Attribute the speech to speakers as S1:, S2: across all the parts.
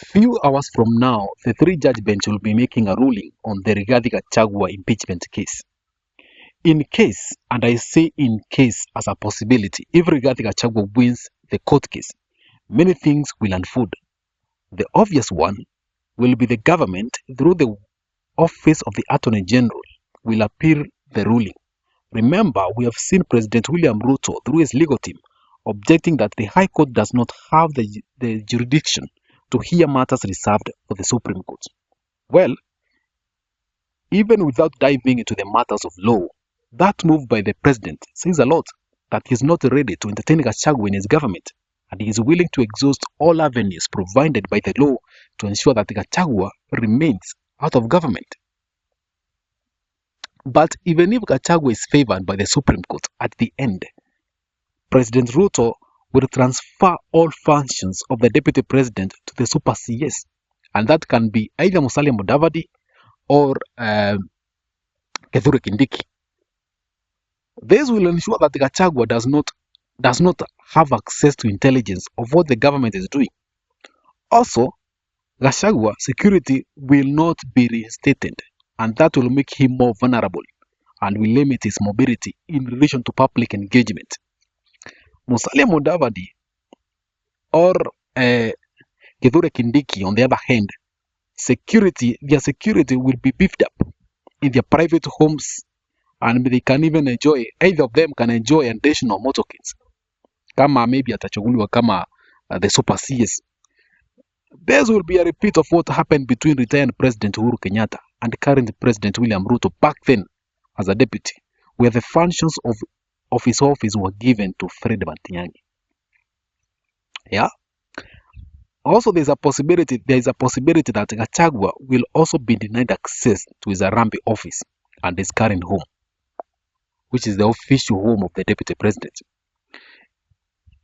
S1: Few hours from now, the three-judge bench will be making a ruling on the Rigathi Gachagua impeachment case. In case, and I say in case as a possibility, if Rigathi Gachagua wins the court case, many things will unfold. The obvious one will be the government, through the office of the Attorney General, will appeal the ruling. Remember, we have seen President William Ruto, through his legal team, objecting that the High Court does not have the jurisdiction to hear matters reserved for the Supreme Court. Well, even without diving into the matters of law, that move by the president says a lot, that he is not ready to entertain Gachagua in his government, and he is willing to exhaust all avenues provided by the law to ensure that Gachagua remains out of government. But even if Gachagua is favored by the Supreme Court at the end, President Ruto will transfer all functions of the deputy president to the super CS, and that can be either Musalia Mudavadi or Kithure Kindiki. This will ensure that Gachagua does not have access to intelligence of what the government is doing. Also, Gachagua security will not be reinstated, and that will make him more vulnerable and will limit his mobility in relation to public engagement. Musalia Mudavadi or Kithure Kindiki, on the other hand, their security will be beefed up in their private homes, and they can even enjoy, either of them can enjoy additional motorcades. Kama maybe atachaguliwa kama the super CS. This will be a repeat of what happened between retired President Uhuru Kenyatta and current President William Ruto back then as a deputy, where the functions of his office were given to Fred Matiang'i. Yeah. Also, there is a possibility that Gachagua will also be denied access to his Harambee office and his current home, which is the official home of the deputy president.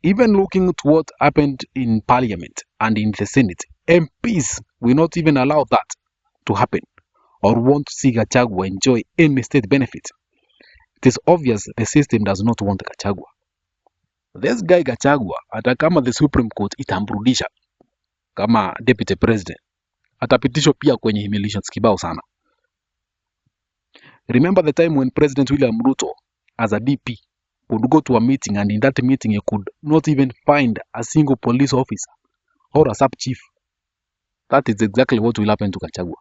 S1: Even looking at what happened in Parliament and in the Senate, MPs will not even allow that to happen or want to see Gachagua enjoy any state benefit. It is obvious the system does not want Gachagua. This guy Gachagua, hata kama the Supreme Court itamrudisha kama deputy president, atapitishwa pia kwenye humiliations kibao sana. Remember the time when President William Ruto, as a DP, would go to a meeting, and in that meeting he could not even find a single police officer or a sub-chief. That is exactly what will happen to Gachagua.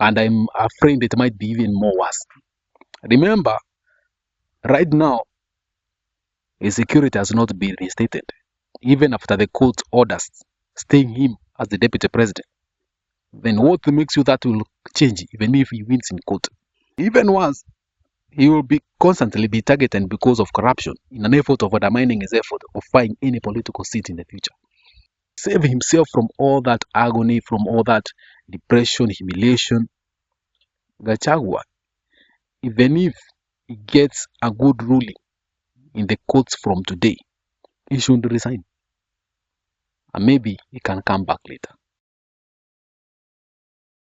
S1: And I'm afraid it might be even more worse. Remember, right now, his security has not been reinstated, even after the court orders staying him as the deputy president. Then what makes you that will change even if he wins in court? Even worse, he will be constantly be targeted because of corruption in an effort of undermining his effort of finding any political seat in the future. Save himself from all that agony, from all that depression, humiliation. Gachagua, even if he gets a good ruling in the courts from today, he should resign. And maybe he can come back later.